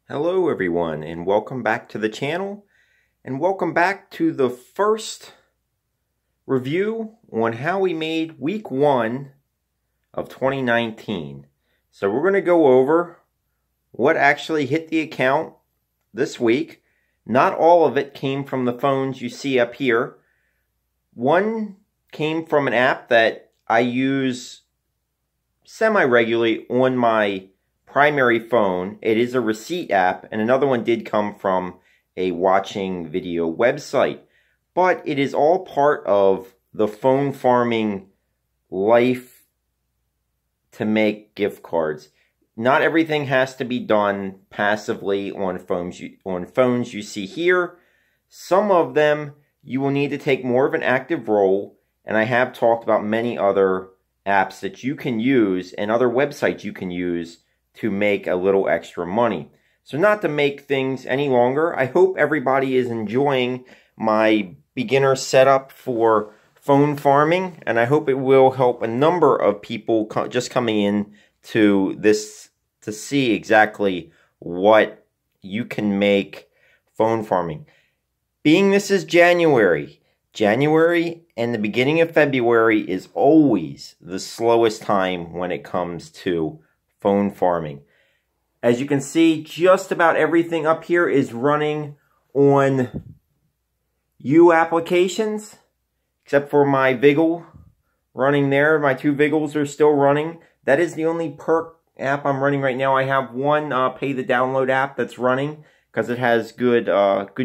Hello everyone, and welcome back to the channel, and welcome back to the first review on how we made week 1 of 2019. So we're going to go over what actually hit the account this week. Not all of it came from the phones you see up here. One came from an app that I use semi-regularly on my primary phone. It is a receipt app, and another one did come from a watching video website. But it is all part of the phone farming life to make gift cards. Not everything has to be done passively on phones you see here. Some of them you will need to take more of an active role, and I have talked about many other apps that you can use and other websites you can use to make a little extra money. So not to make things any longer, I hope everybody is enjoying my beginner setup for phone farming, and I hope it will help a number of people just coming in to this to see exactly what you can make phone farming. Being this is January and the beginning of February is always the slowest time when it comes to phone farming. As you can see, just about everything up here is running on U applications, except for my Vigil running there. My 2 Vigils are still running. That is the only Perk app I'm running right now. I have one pay the download app that's running because it has good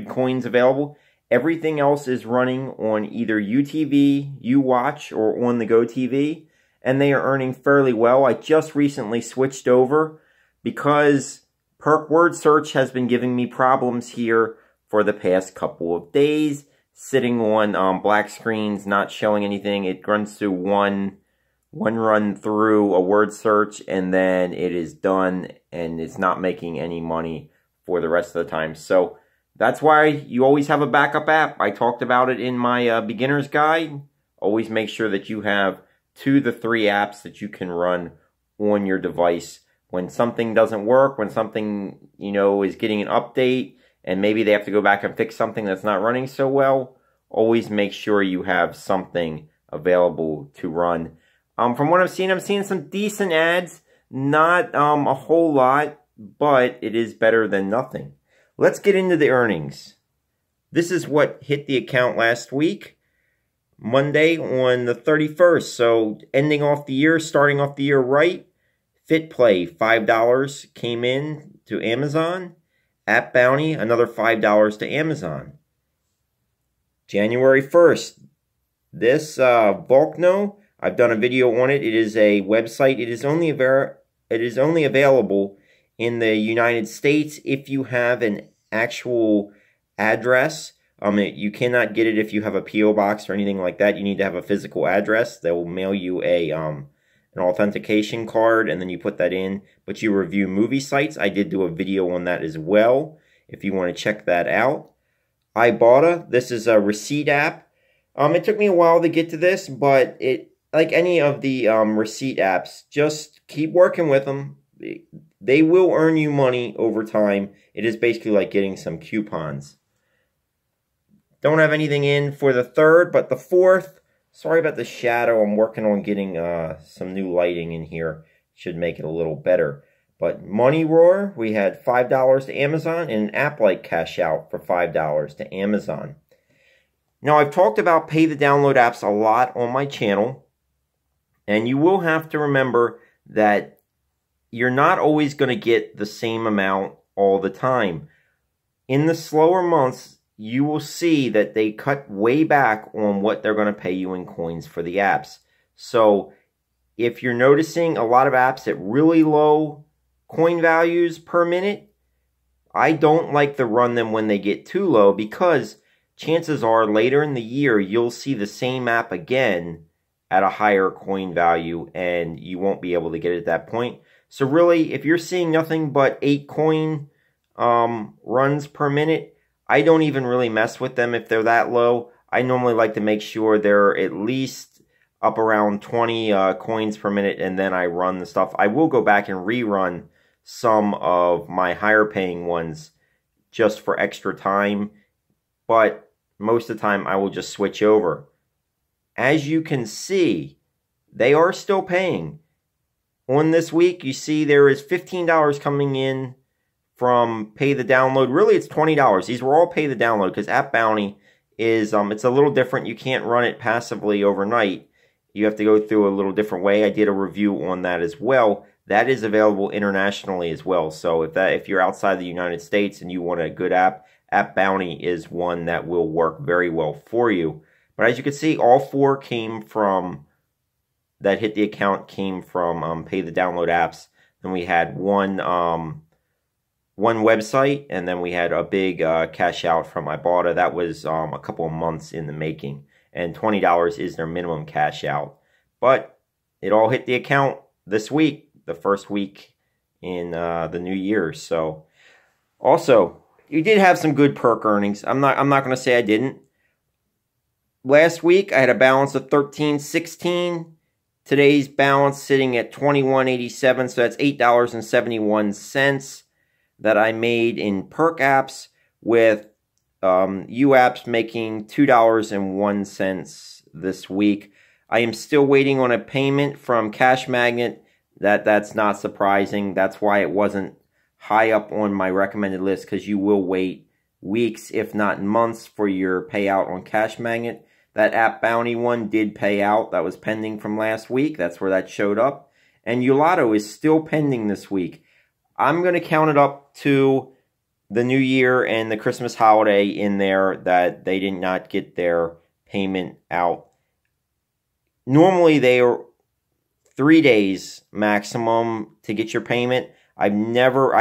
coins available. Everything else is running on either UTV, UWatch, or on the Go TV, and they are earning fairly well. I just recently switched over because Perk Word Search has been giving me problems here for the past couple of days, sitting on black screens, not showing anything. It runs through one run through a word search, and then it is done, and it's not making any money for the rest of the time. So that's why you always have a backup app. I talked about it in my beginner's guide. Always make sure that you have 2 to 3 apps that you can run on your device. When something doesn't work, when something, is getting an update, and maybe they have to go back and fix something that's not running so well, always make sure you have something available to run. From what I'm seeing some decent ads. Not a whole lot, but it is better than nothing. Let's get into the earnings. This is what hit the account last week, Monday on the 31st. So ending off the year, starting off the year right. FitPlay, $5 came in to Amazon. App Bounty, another $5 to Amazon. January 1st, this Volcno, I've done a video on it. It is a website. It is only available in the United States if you have an actual address. You cannot get it if you have a P.O. box or anything like that. You need to have a physical address. They will mail you an authentication card, and then you put that in. But you review movie sites. I did do a video on that as well, if you want to check that out. Ibotta, this is a receipt app. It took me a while to get to this, but it, like any of the receipt apps, just keep working with them. They will earn you money over time. It is basically like getting some coupons. Don't have anything in for the 3rd, but the 4th, sorry about the shadow. I'm working on getting some new lighting in here. Should make it a little better. But Money Roar, we had $5 to Amazon, and an app like Cash Out for $5 to Amazon. Now, I've talked about pay the download apps a lot on my channel, and you will have to remember that you're not always going to get the same amount all the time. In the slower months, you will see that they cut way back on what they're going to pay you in coins for the apps. So if you're noticing a lot of apps at really low coin values per minute, I don't like to run them when they get too low, because chances are later in the year you'll see the same app again at a higher coin value, and you won't be able to get it at that point. So really, if you're seeing nothing but 8 coin runs per minute, I don't even really mess with them if they're that low. I normally like to make sure they're at least up around 20 coins per minute, and then I run the stuff. I will go back and rerun some of my higher paying ones just for extra time, but most of the time I will just switch over. As you can see, they are still paying. On this week, you see there is $15 coming in from pay the download. Really, it's $20. These were all pay the download because App Bounty is it's a little different. You can't run it passively overnight. You have to go through a little different way. I did a review on that as well. That is available internationally as well. So if you're outside the United States and you want a good app, App Bounty is one that will work very well for you. But as you can see, all four came from that hit the account came from pay the download apps. Then we had one website, and then we had a big cash out from Ibotta. That was a couple of months in the making, and $20 is their minimum cash out. But it all hit the account this week, the first week in the new year. So also, you did have some good perk earnings. I'm not going to say I didn't. Last week I had a balance of $13.16. Today's balance sitting at $21.87, so that's $8.71 that I made in perk apps, with U apps making $2.01 this week. I am still waiting on a payment from CashMagnet. That's not surprising. That's why it wasn't high up on my recommended list, because you will wait weeks, if not months, for your payout on CashMagnet. That App Bounty one did pay out. That was pending from last week. That's where that showed up. And Ulotto is still pending this week. I'm going to count it up to the New Year and the Christmas holiday in there that they did not get their payment out. Normally they are 3 days maximum to get your payment. I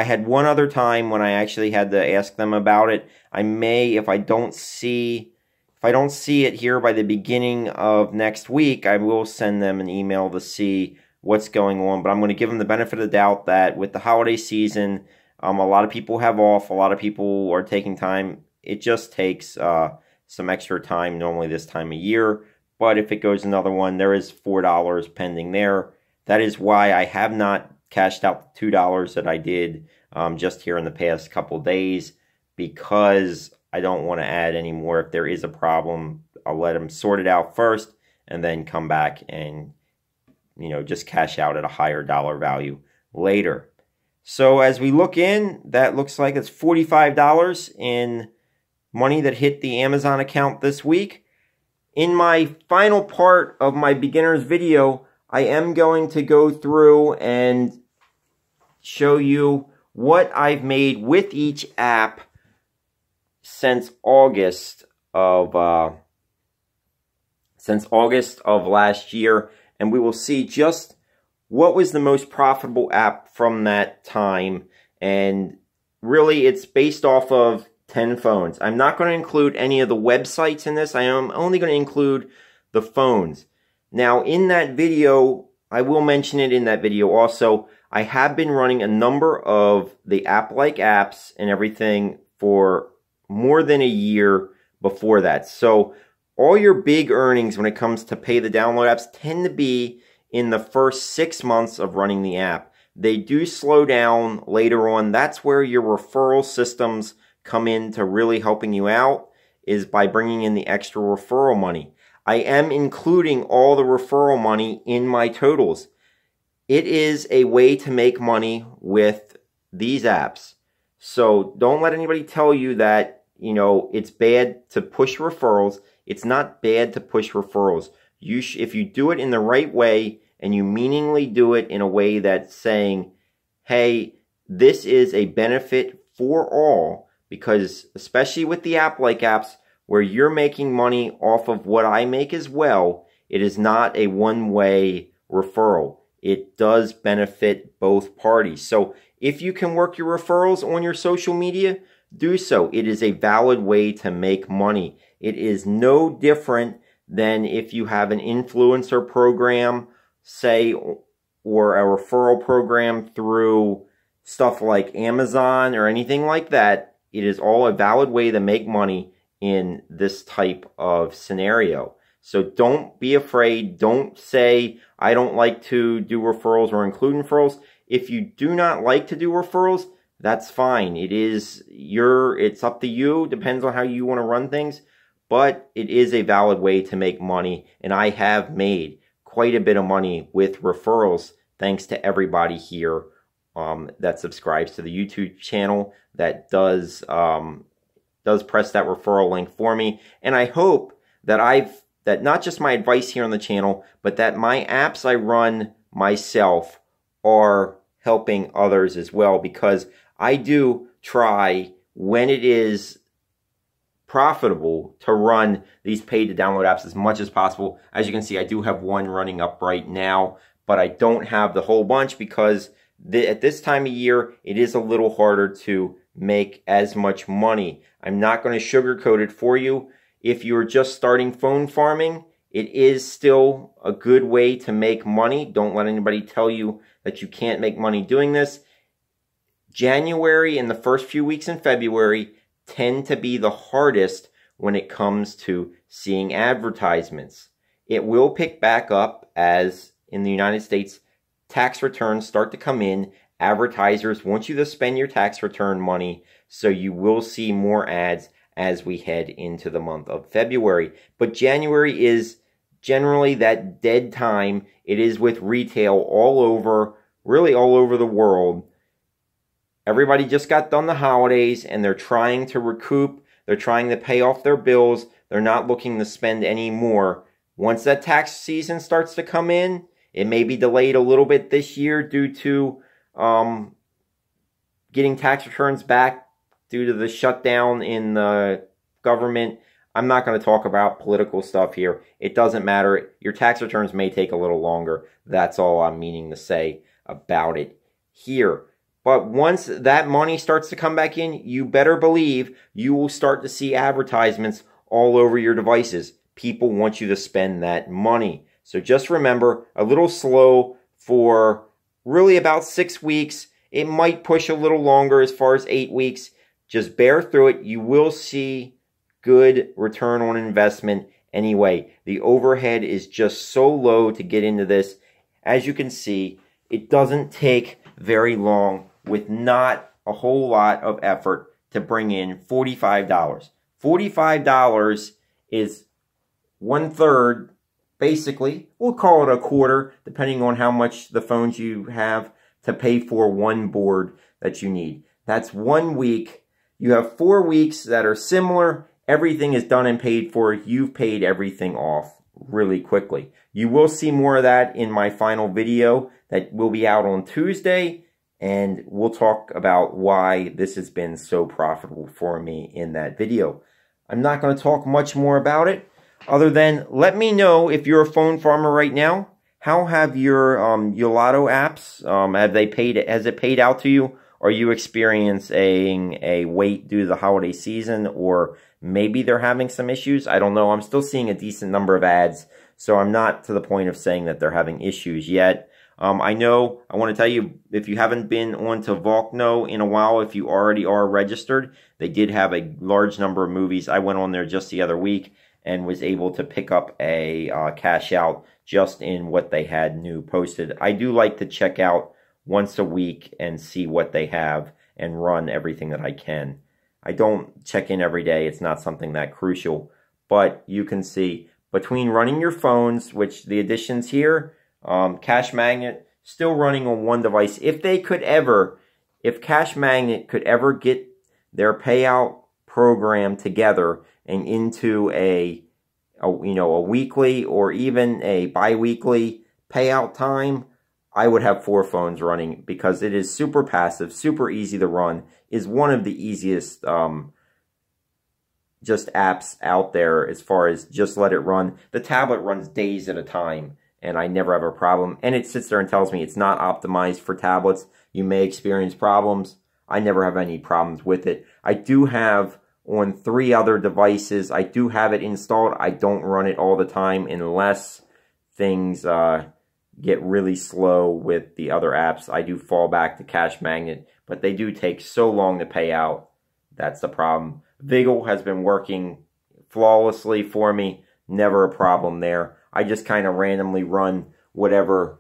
had one other time when I actually had to ask them about it. I may, if I don't see it here by the beginning of next week, I will send them an email to see what's going on. But I'm going to give them the benefit of the doubt that with the holiday season, a lot of people have off. A lot of people are taking time. It just takes some extra time normally this time of year. But if it goes another one, there is $4 pending there. That is why I have not cashed out the $2 that I did just here in the past couple days, because I don't want to add any more. If there is a problem, I'll let them sort it out first and then come back and, just cash out at a higher dollar value later. So as we look in, that looks like it's $45 in money that hit the Amazon account this week. In my final part of my beginner's video, I am going to go through and show you what I've made with each app since August of last year, and we will see just what was the most profitable app from that time. And really, it's based off of 10 phones. I'm not going to include any of the websites in this. I am only going to include the phones. Now, in that video, I will mention it in that video also, I have been running a number of the app-like apps and everything for more than a year before that. So all your big earnings when it comes to pay the download apps tend to be in the first 6 months of running the app. They do slow down later on. That's where your referral systems come in to really helping you out, is by bringing in the extra referral money. I am including all the referral money in my totals. It is a way to make money with these apps. So don't let anybody tell you that, it's bad to push referrals. It's not bad to push referrals. If you do it in the right way and you meaningly do it in a way that's saying, hey, this is a benefit for all, because especially with the app-like apps where you're making money off of what I make as well, it is not a one-way referral. It does benefit both parties. So if you can work your referrals on your social media, do so. It is a valid way to make money. It is no different than if you have an influencer program, say, or a referral program through stuff like Amazon or anything like that. It is all a valid way to make money in this type of scenario. So don't be afraid. Don't say, I don't like to do referrals or include referrals. If you do not like to do referrals, that's fine. It's up to you. Depends on how you want to run things. But it is a valid way to make money. And I have made quite a bit of money with referrals thanks to everybody here that subscribes to the YouTube channel, that does press that referral link for me. And I hope that that not just my advice here on the channel, but that my apps I run myself are helping others as well, because I do try, when it is profitable, to run these paid to download apps as much as possible. As you can see, I do have one running up right now, but I don't have the whole bunch because at this time of year, it is a little harder to make as much money. I'm not going to sugarcoat it for you. If you're just starting phone farming, it is still a good way to make money. Don't let anybody tell you that you can't make money doing this. January and the first few weeks in February tend to be the hardest when it comes to seeing advertisements. It will pick back up as in the United States, tax returns start to come in. Advertisers want you to spend your tax return money, so you will see more ads as we head into the month of February. But January is generally that dead time. It is with retail all over, really all over the world. Everybody just got done the holidays and they're trying to recoup. They're trying to pay off their bills. They're not looking to spend any more. Once that tax season starts to come in, it may be delayed a little bit this year due to getting tax returns back due to the shutdown in the government. I'm not going to talk about political stuff here. It doesn't matter. Your tax returns may take a little longer. That's all I'm meaning to say about it here. But once that money starts to come back in, you better believe you will start to see advertisements all over your devices. People want you to spend that money. So just remember, a little slow for really about 6 weeks. It might push a little longer as far as 8 weeks. Just bear through it. You will see good return on investment anyway. The overhead is just so low to get into this. As you can see, it doesn't take very long with not a whole lot of effort to bring in $45. $45 is 1/3, basically. We'll call it a quarter, depending on how much the phones you have, to pay for one board that you need. That's 1 week. You have 4 weeks that are similar. Everything is done and paid for. You've paid everything off really quickly. You will see more of that in my final video that will be out on Tuesday. And we'll talk about why this has been so profitable for me in that video. I'm not going to talk much more about it, other than let me know if you're a phone farmer right now. How have your Lotto apps, has it paid out to you? Are you experiencing a wait due to the holiday season, or maybe they're having some issues? I don't know. I'm still seeing a decent number of ads, so I'm not to the point of saying that they're having issues yet. I want to tell you, if you haven't been on to Volcno in a while, if you already are registered, they did have a large number of movies. I went on there just the other week and was able to pick up a cash out just in what they had new posted. I do like to check out once a week and see what they have and run everything that I can. I don't check in every day. It's not something that crucial. But you can see between running your phones, which the additions here, CashMagnet, still running on one device. If CashMagnet could ever get their payout program together and into a weekly or even a bi-weekly payout time, I would have 4 phones running, because it is super passive, super easy to run, is one of the easiest just apps out there as far as just let it run. The tablet runs days at a time, and I never have a problem. And it sits there and tells me it's not optimized for tablets. You may experience problems. I never have any problems with it. I do have on 3 other devices, I do have it installed. I don't run it all the time unless things get really slow with the other apps. I do fall back to CashMagnet, but they do take so long to pay out. That's the problem. Vigil has been working flawlessly for me. Never a problem there. I just kind of randomly run whatever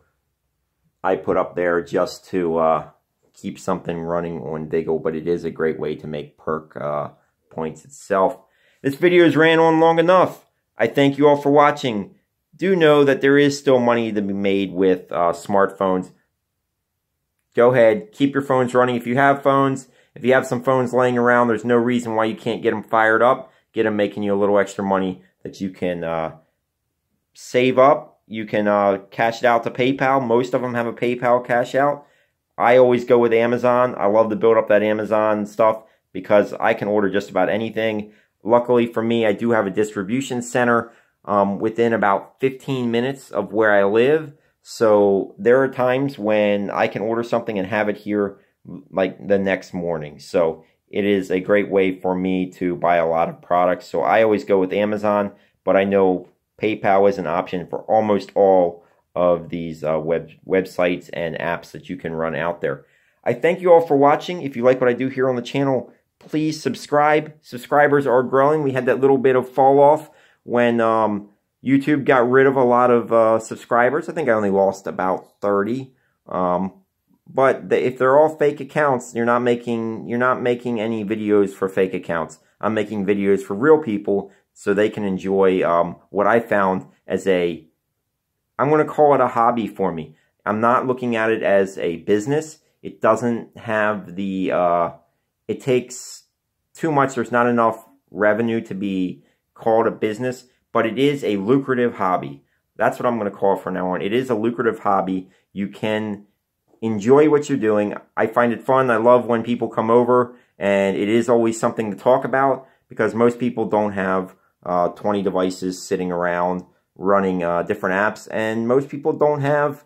I put up there just to keep something running on Diggle, but it is a great way to make perk points itself. This video has ran on long enough. I thank you all for watching. Do know that there is still money to be made with smartphones. Go ahead, keep your phones running. If you have phones, if you have some phones laying around, there's no reason why you can't get them fired up. Get them making you a little extra money that you can save up. You can cash it out to PayPal. Most of them have a PayPal cash out. I always go with Amazon. I love to build up that Amazon stuff because I can order just about anything. Luckily for me, I do have a distribution center within about 15 minutes of where I live. So there are times when I can order something and have it here like the next morning. So it is a great way for me to buy a lot of products. So I always go with Amazon, but I know PayPal is an option for almost all of these websites and apps that you can run out there. I thank you all for watching. If you like what I do here on the channel, please subscribe. Subscribers are growing. We had that little bit of fall off when YouTube got rid of a lot of subscribers. I think I only lost about 30. But if they're all fake accounts, you're not making any videos for fake accounts. I'm making videos for real people so they can enjoy what I found as I'm going to call it a hobby for me. I'm not looking at it as a business. It doesn't have the, it takes too much. There's not enough revenue to be called a business, but it is a lucrative hobby. That's what I'm going to call it from now on. It is a lucrative hobby. You can enjoy what you're doing. I find it fun. I love when people come over, and it is always something to talk about because most people don't have 20 devices sitting around running different apps, and most people don't have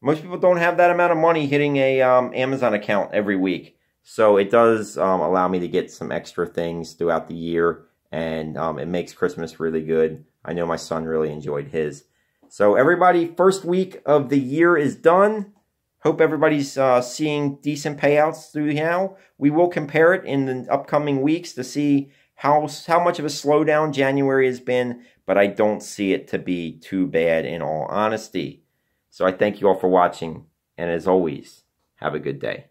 that amount of money hitting a Amazon account every week. So it does allow me to get some extra things throughout the year, and it makes Christmas really good. I know my son really enjoyed his. So everybody, first week of the year is done. Hope everybody's seeing decent payouts through now. We will compare it in the upcoming weeks to see how much of a slowdown January has been, but I don't see it to be too bad in all honesty. So I thank you all for watching, and as always, have a good day.